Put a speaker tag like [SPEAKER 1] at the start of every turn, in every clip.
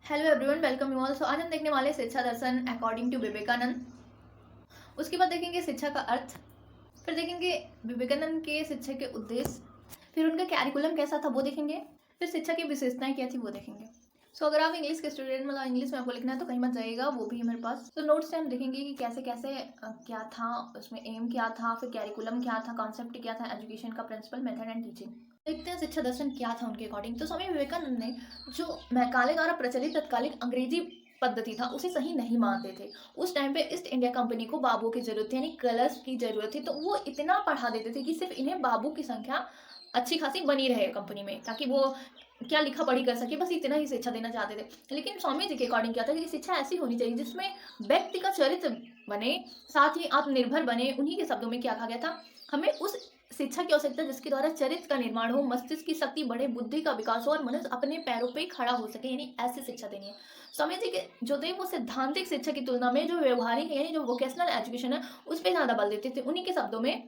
[SPEAKER 1] Hello everyone, welcome you all. So आज हम देखने वाले हैं शिक्षा दर्शन अकॉर्डिंग टू विवेकानंद। उसके बाद देखेंगे शिक्षा का अर्थ, फिर देखेंगे विवेकानंद के शिक्षा के उद्देश्य, फिर उनका कैरिकुलम कैसा था वो देखेंगे, फिर शिक्षा की विशेषताएं क्या थी वो देखेंगे। सो अगर आप इंग्लिश के स्टूडेंट मतलब इंग्लिश में आपको लिखना है तो कहीं मत जाइएगा, वो भी है मेरे पास। तो नोट्स से हम देखेंगे कि कैसे कैसे क्या था, उसमें एम क्या था, फिर कैरिकुलम क्या था, कॉन्सेप्ट क्या था, एजुकेशन का प्रिंसिपल, मेथड एंड टीचिंग। देखते हैं शिक्षा दर्शन क्या था उनके अकॉर्डिंग। तो स्वामी विवेकानंद ने जो मैकाले द्वारा प्रचलित तत्कालिक अंग्रेजी पद्धति था उसे सही नहीं मानते थे। उस टाइम पे ईस्ट इंडिया कंपनी को बाबू की जरूरत थी, यानी कलर्स की जरूरत थी, तो वो इतना पढ़ा देते थे कि सिर्फ इन्हें बाबू की संख्या अच्छी खासी बनी रहे कंपनी में, ताकि वो क्या लिखा पढ़ी कर सके, बस इतना ही शिक्षा देना चाहते थे। लेकिन स्वामी जी के अकॉर्डिंग क्या था कि शिक्षा ऐसी होनी चाहिए जिसमें व्यक्ति का चरित्र बने, साथ ही आत्मनिर्भर बने। उन्हीं के शब्दों में क्या कहा गया था, हमें उस शिक्षा की आवश्यकता जिसके द्वारा चरित्र का निर्माण हो, मस्तिष्क की शक्ति बढ़े, बुद्धि का विकास हो और मनुष्य अपने पैरों पे खड़ा हो सके, यानी ऐसी शिक्षा देनी है। स्वामी जी के जो थे वो सैद्धांतिक शिक्षा की तुलना में जो व्यवहारिक है, यानी जो वोकेशनल एजुकेशन है, उस पर ज्यादा बल देते थे। उन्हीं के शब्दों में,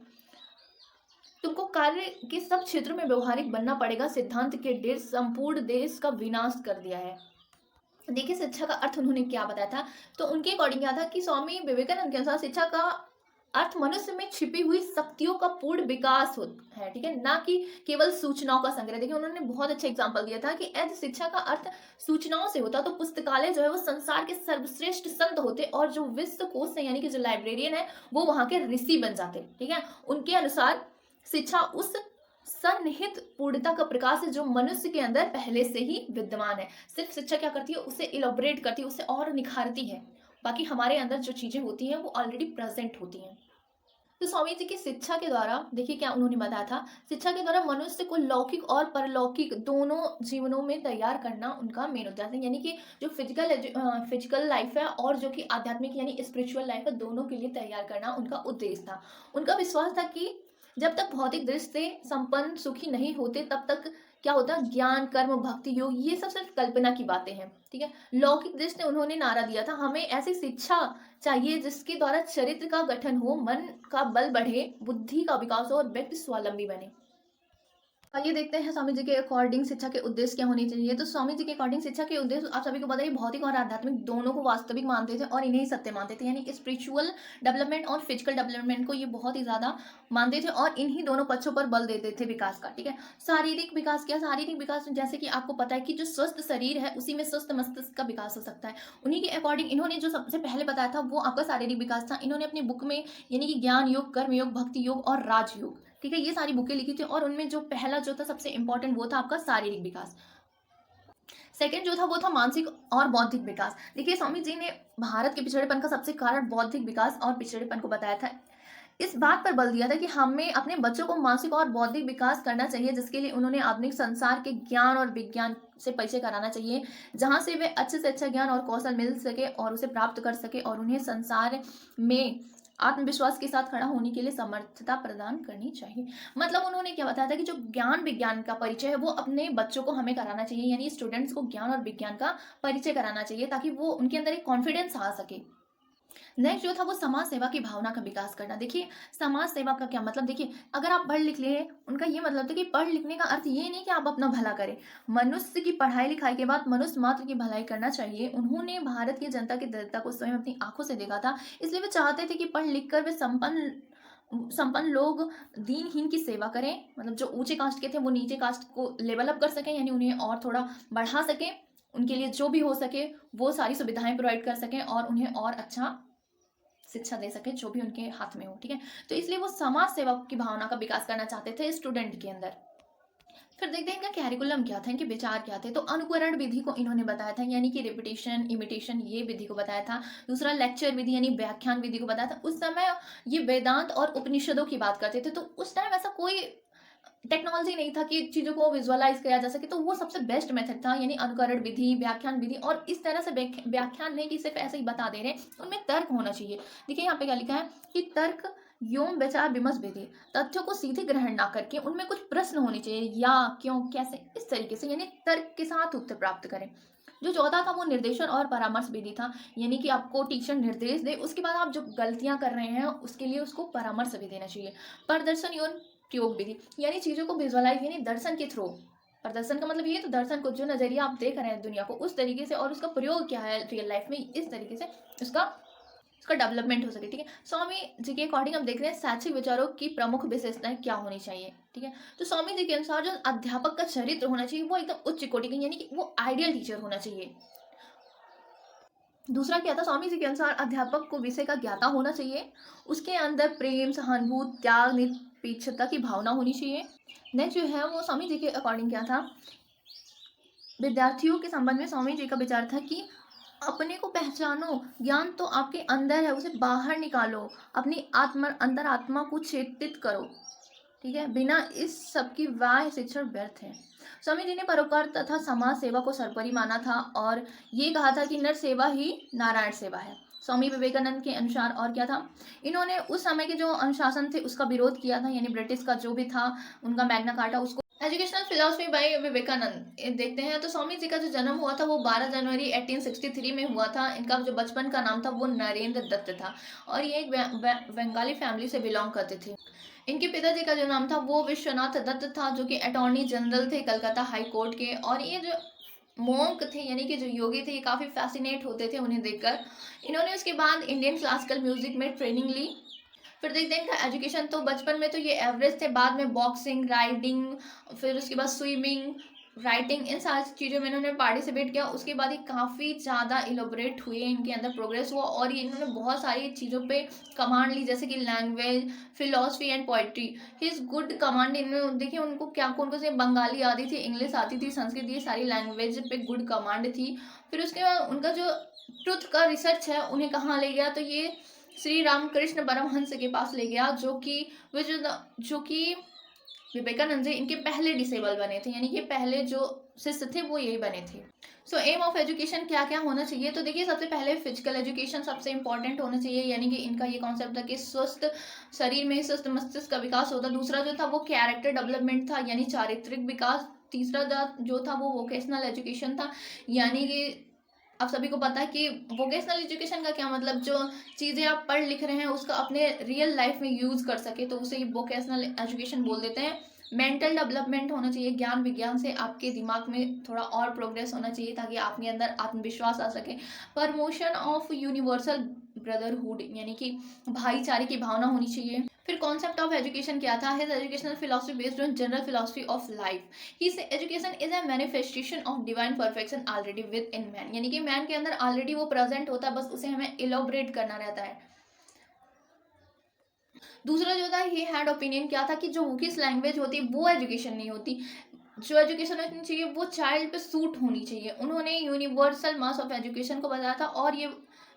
[SPEAKER 1] तुमको कार्य के सब क्षेत्रों में व्यवहारिक बनना पड़ेगा, सिद्धांत के डेढ़ संपूर्ण देश का विनाश कर दिया है। देखिए शिक्षा का अर्थ उन्होंने क्या बताया था। तो उनके अकॉर्डिंग क्या था कि स्वामी विवेकानंद के अनुसार शिक्षा का अर्थ मनुष्य में छिपी हुई शक्तियों का पूर्ण विकास है, ठीक है, ना कि केवल सूचनाओं का संग्रह। देखिए उन्होंने बहुत अच्छा एग्जांपल दिया था कि यदि शिक्षा का अर्थ सूचनाओं से होता तो पुस्तकालय जो है वो संसार के सर्वश्रेष्ठ संत होते और जो विश्व कोश है यानी कि जो लाइब्रेरियन है वो वहां के ऋषि बन जाते, ठीक है। उनके अनुसार शिक्षा उस सन्निहित पूर्णता का प्रकाश है जो मनुष्य के अंदर पहले से ही विद्यमान है। सिर्फ शिक्षा क्या करती है, उसे इलोबरेट करती है, उसे और निखारती है। बाकी हमारे अंदर जो चीजें होती हैं वो ऑलरेडी प्रेजेंट होती हैं। तो स्वामी जी की शिक्षा के द्वारा देखिए क्या उन्होंने बताया था, शिक्षा के द्वारा मनुष्य को लौकिक और परलौकिक दोनों जीवनों में तैयार करना उनका मेन उद्देश्य है। यानी कि जो फिजिकल लाइफ है और जो कि आध्यात्मिक यानी स्पिरिचुअल लाइफ है, दोनों के लिए तैयार करना उनका उद्देश्य था। उनका विश्वास था कि जब तक भौतिक दृष्टि से संपन्न सुखी नहीं होते तब तक क्या होता है, ज्ञान कर्म भक्ति योग ये सब सिर्फ कल्पना की बातें हैं, ठीक है। लौकिक दृष्टि उन्होंने नारा दिया था, हमें ऐसी शिक्षा चाहिए जिसके द्वारा चरित्र का गठन हो, मन का बल बढ़े, बुद्धि का विकास हो और व्यक्ति स्वावलंबी बने। आइए देखते हैं स्वामी जी के अकॉर्डिंग शिक्षा के उद्देश्य क्या होने चाहिए। तो स्वामी जी के अकॉर्डिंग शिक्षा के उद्देश्य आप सभी को पता है, भौतिक और आध्यात्मिक दोनों को वास्तविक मानते थे और इन्हें ही सत्य मानते थे। यानी स्पिरिचुअल डेवलपमेंट और फिजिकल डेवलपमेंट को ये बहुत ही ज्यादा मानते थे और इन्हीं दोनों पक्षों पर बल देते थे विकास का, ठीक है। शारीरिक विकास क्या, शारीरिक विकास जैसे कि आपको पता है कि जो स्वस्थ शरीर है उसी में स्वस्थ मस्तिष्क का विकास हो सकता है। उन्हीं के अकॉर्डिंग इन्होंने जो सबसे पहले बताया था वो आपका शारीरिक विकास था। इन्होंने अपनी बुक में यानी कि ज्ञान योग, कर्म योग, भक्ति योग और राजयोग, ठीक है, ये सारी बुकें लिखी थी और उनमें जो पहला जो था सबसे इंपॉर्टेंट वो था आपका शारीरिक विकास। सेकंड जो था वो था मानसिक और बौद्धिक विकास। देखिए स्वामी जी ने भारत के पिछड़ेपन का सबसे कारण बौद्धिक विकास और पिछड़ेपन को बताया था। इस बात पर बल दिया था कि हमें अपने बच्चों को मानसिक और बौद्धिक विकास करना चाहिए, जिसके लिए उन्होंने आधुनिक संसार के ज्ञान और विज्ञान से परिचय कराना चाहिए, जहां से वे अच्छे से अच्छा ज्ञान और कौशल मिल सके और उसे प्राप्त कर सके और उन्हें संसार में आत्मविश्वास के साथ खड़ा होने के लिए समर्थता प्रदान करनी चाहिए। मतलब उन्होंने क्या बताया था कि जो ज्ञान विज्ञान का परिचय है वो अपने बच्चों को हमें कराना चाहिए, यानी स्टूडेंट्स को ज्ञान और विज्ञान का परिचय कराना चाहिए ताकि वो उनके अंदर एक कॉन्फिडेंस आ सके। नेक्स्ट जो था वो समाज सेवा की भावना का विकास करना। देखिए समाज सेवा का क्या मतलब, देखिए अगर आप पढ़ लिख ले, उनका ये मतलब था कि पढ़ लिखने का अर्थ ये नहीं कि आप अपना भला करें, मनुष्य की पढ़ाई लिखाई के बाद मनुष्य मात्र की भलाई करना चाहिए। उन्होंने भारत की जनता की दरिद्रता को स्वयं अपनी आंखों से देखा था, इसलिए वे चाहते थे कि पढ़ लिख कर वे संपन्न लोग दीनहीन की सेवा करें, मतलब जो ऊंचे कास्ट के थे वो नीचे कास्ट को लेवल अप कर सकें, यानी उन्हें और थोड़ा बढ़ा सकें, उनके लिए जो भी हो सके वो सारी सुविधाएं प्रोवाइड कर सकें और उन्हें और अच्छा शिक्षा दे सके जो भी उनके हाथ में हो, ठीक है। तो इसलिए वो समाज सेवा की भावना का विकास करना चाहते थे स्टूडेंट के अंदर। फिर देखते हैं इनका कैरिकुलम क्या था, इनके विचार क्या थे। तो अनुकरण विधि को इन्होंने बताया था, यानी कि रिपीटेशन इमिटेशन ये विधि को बताया था। दूसरा लेक्चर विधि यानी व्याख्यान विधि को बताया था। उस समय ये वेदांत और उपनिषदों की बात करते थे, तो उस टाइम ऐसा कोई टेक्नोलॉजी नहीं था कि चीजों को विजुअलाइज किया जा सके, तो वो सबसे बेस्ट मेथड था, यानी अनुकरण विधि, व्याख्यान विधि। और इस तरह से व्याख्यान नहीं कि सिर्फ ऐसे ही बता दे रहे, उनमें तर्क होना चाहिए। देखिए यहाँ पे क्या लिखा है कि तर्क योम विचार विमर्श विधि, तथ्यों को सीधे ग्रहण ना करके उनमें कुछ प्रश्न होने चाहिए, या क्यों कैसे, इस तरीके से, यानी तर्क के साथ उत्तर प्राप्त करें। जो चौथा था वो निर्देशन और परामर्श विधि था, यानी कि आपको टीचर निर्देश दे, उसके बाद आप जो गलतियां कर रहे हैं उसके लिए उसको परामर्श भी देना चाहिए। प्रदर्शन एवं प्रयोग विधि, यानी चीजों को विजुअलाइज यानी दर्शन के थ्रू प्रदर्शन का मतलब ये तो दर्शन को, जो नज़रिया आप देख रहे हैं दुनिया को उस तरीके से, और उसका प्रयोग क्या है रियल लाइफ में, इस तरीके से उसका डेवलपमेंट हो सके। ठीक है, स्वामी जी के अकॉर्डिंग हम देख रहे हैं शैक्षिक विचारों की प्रमुख विशेषताएं क्या होनी चाहिए। ठीक है, तो स्वामी जी के अनुसार जो अध्यापक का चरित्र होना चाहिए वो एकदम उच्च कोटि का, यानी कि वो आइडियल टीचर होना चाहिए। दूसरा क्या था, स्वामी जी के अनुसार अध्यापक को विषय का ज्ञाता होना चाहिए, उसके अंदर प्रेम, सहानुभूति, त्याग, निरपेक्षता की भावना होनी चाहिए। नेक्स्ट जो है वो स्वामी जी के अकॉर्डिंग क्या था, विद्यार्थियों के संबंध में स्वामी जी का विचार था कि अपने को पहचानो, ज्ञान तो आपके अंदर है, उसे बाहर निकालो, अपनी अंतरात्मा को चेतित करो। ठीक है, बिना इस सब की बाह्य शिक्षण व्यर्थ है। स्वामी जी ने परोपकार तथा समाज सेवा को सर्वोपरि माना था और ये कहा था कि नर सेवा ही नारायण सेवा है। स्वामी विवेकानंद के अनुसार और क्या था, इन्होंने उस समय के जो अनुशासन थे उसका विरोध किया था, यानी ब्रिटिश का जो भी था उनका मैग्ना कार्टा, उसको एजुकेशनल फिलॉसफी बाय विवेकानंद देखते हैं। तो स्वामी जी का जो जन्म हुआ था वो 12 जनवरी 1863 में हुआ था। इनका जो बचपन का नाम था वो नरेंद्र दत्त था और ये एक बंगाली फैमिली से बिलोंग करते थे। इनके पिताजी का जो नाम था वो विश्वनाथ दत्त था, जो कि अटॉर्नी जनरल थे कलकत्ता हाई कोर्ट के। और ये जो मोंक थे, यानी कि जो योगी थे, ये काफ़ी फैसिनेट होते थे उन्हें देखकर। इन्होंने उसके बाद इंडियन क्लासिकल म्यूजिक में ट्रेनिंग ली। फिर देखते हैं इनका एजुकेशन, तो बचपन में तो ये एवरेज थे, बाद में बॉक्सिंग, राइडिंग, फिर उसके बाद स्विमिंग, राइटिंग, इन सारी चीज़ों में इन्होंने पार्टिसिपेट किया। उसके बाद ये काफ़ी ज़्यादा इलोबरेट हुए, इनके अंदर प्रोग्रेस हुआ और ये इन्होंने बहुत सारी चीज़ों पे कमांड ली, जैसे कि language, philosophy and poetry. He is good command. इन्होंने देखिए उनको क्या, उनको से बंगाली आती थी, इंग्लिश आती थी, संस्कृत, ये सारी लैंग्वेज पे गुड कमांड थी। फिर उसके बाद उनका जो ट्रुथ का रिसर्च है उन्हें कहाँ ले गया, तो ये श्री रामकृष्ण परमहंस के पास ले गया, जो कि विवेकानंद जी इनके पहले डिसेबल बने थे, यानी कि पहले जो शिष्य थे वो यही बने थे। सो एम ऑफ एजुकेशन क्या क्या होना चाहिए, तो देखिए सबसे पहले फिजिकल एजुकेशन सबसे इंपॉर्टेंट होना चाहिए, यानी कि इनका ये कॉन्सेप्ट था कि स्वस्थ शरीर में स्वस्थ मस्तिष्क का विकास होता। दूसरा जो था वो कैरेक्टर डेवलपमेंट था, यानी चारित्रिक विकास। तीसरा जो था वो वोकेशनल एजुकेशन था, यानी कि आप सभी को पता है कि वोकेशनल एजुकेशन का क्या मतलब, जो चीज़ें आप पढ़ लिख रहे हैं उसका अपने रियल लाइफ में यूज़ कर सके, तो उसे वोकेशनल एजुकेशन बोल देते हैं। मेंटल डेवलपमेंट होना चाहिए, ज्ञान विज्ञान से आपके दिमाग में थोड़ा और प्रोग्रेस होना चाहिए ताकि आपके अंदर आत्मविश्वास आ सके। प्रमोशन ऑफ यूनिवर्सल ब्रदरहुड, यानी कि भाईचारे की भावना होनी चाहिए। फिर कॉन्सेप्ट ऑफ एजुकेशन क्या था, his educational philosophy based on general philosophy of life. He says education is a manifestation of divine perfection already within man, यानी कि मैन के अंदर ऑलरेडी वो प्रेजेंट होता है, बस उसे हमें इलोबरेट करना रहता है। दूसरा जो था, ही हैड ओपिनियन क्या था कि जो वोकिश लैंग्वेज होती है वो एजुकेशन नहीं होती, जो एजुकेशन होनी चाहिए वो चाइल्ड पे सूट होनी चाहिए। उन्होंने यूनिवर्सल मास ऑफ एजुकेशन को बताया था और ये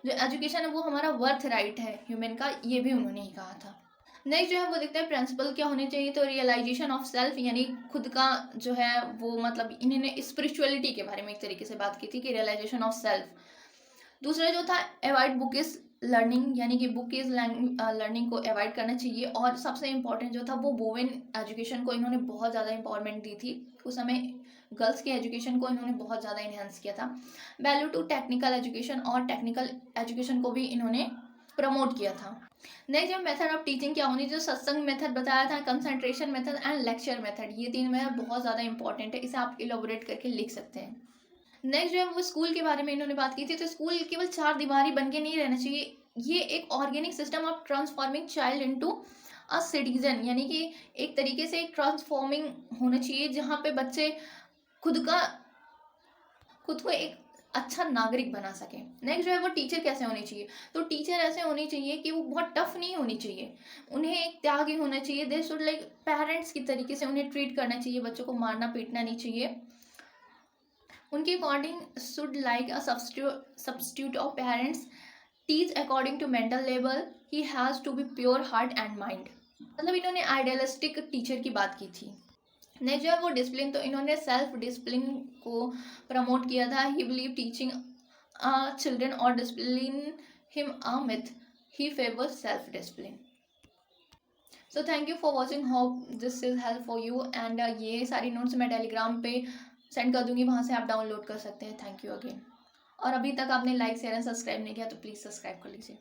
[SPEAKER 1] जो एजुकेशन है वो हमारा वर्थ राइट है ह्यूमन का, ये भी उन्होंने ही कहा था। नेक्स्ट जो है वो देखते हैं प्रिंसिपल क्या होने चाहिए, तो रियलाइजेशन ऑफ सेल्फ, यानी खुद का जो है वो, मतलब इन्होंने स्पिरिचुअलिटी के बारे में एक तरीके से बात की थी कि रियलाइजेशन ऑफ सेल्फ। दूसरा जो था अवॉइड बुक इज लर्निंग, यानी कि बुक इज लर्निंग को अवॉइड करना चाहिए। और सबसे इम्पॉर्टेंट जो था वो वोमेन एजुकेशन को इन्होंने बहुत ज़्यादा इंपॉर्टेंट दी थी। उस समय गर्ल्स के एजुकेशन को इन्होंने बहुत ज़्यादा इन्हेंस किया था। वैल्यू टू टेक्निकल एजुकेशन, और टेक्निकल एजुकेशन को भी इन्होंने प्रमोट किया था। नेक्स्ट जो मेथड ऑफ टीचिंग क्या होनी, जो सत्संग मेथड बताया था, concentration method and lecture method, ये तीन मेथड बहुत ज़्यादा इंपॉर्टेंट है, इसे आप इलोबरेट करके लिख सकते हैं। नेक्स्ट जो है वो स्कूल के बारे में इन्होंने बात की थी, तो स्कूल केवल चार दीवारी बन के नहीं रहना चाहिए, ये एक organic system of transforming child into a citizen, यानी कि एक तरीके से एक ट्रांसफॉर्मिंग होना चाहिए जहाँ पे बच्चे खुद को एक अच्छा नागरिक बना सके। नेक्स्ट जो है वो टीचर कैसे होनी चाहिए, तो टीचर ऐसे होनी चाहिए कि वो बहुत टफ नहीं होनी चाहिए, उन्हें एक त्यागी होना चाहिए। दे शुड लाइक पेरेंट्स की तरीके से उन्हें ट्रीट करना चाहिए, बच्चों को मारना पीटना नहीं चाहिए। उनके according should like a substitute of parents, teach according to mental level, he has to be pure heart and mind, मतलब इन्होंने आइडियलिस्टिक टीचर की बात की थी। नेक्स्ट जो है वो डिसिप्लिन, तो इन्होंने सेल्फ डिसिप्लिन को प्रमोट किया था। ही बिलीव टीचिंग चिल्ड्रन और discipline him a myth, he favour self discipline. So thank you for watching, hope this is help for you. And ये सारी नोट्स मैं टेलीग्राम पे सेंड कर दूंगी, वहाँ से आप डाउनलोड कर सकते हैं। Thank you again. और अभी तक आपने लाइक शेयर एंड सब्सक्राइब नहीं किया तो प्लीज़ सब्सक्राइब कर लीजिए।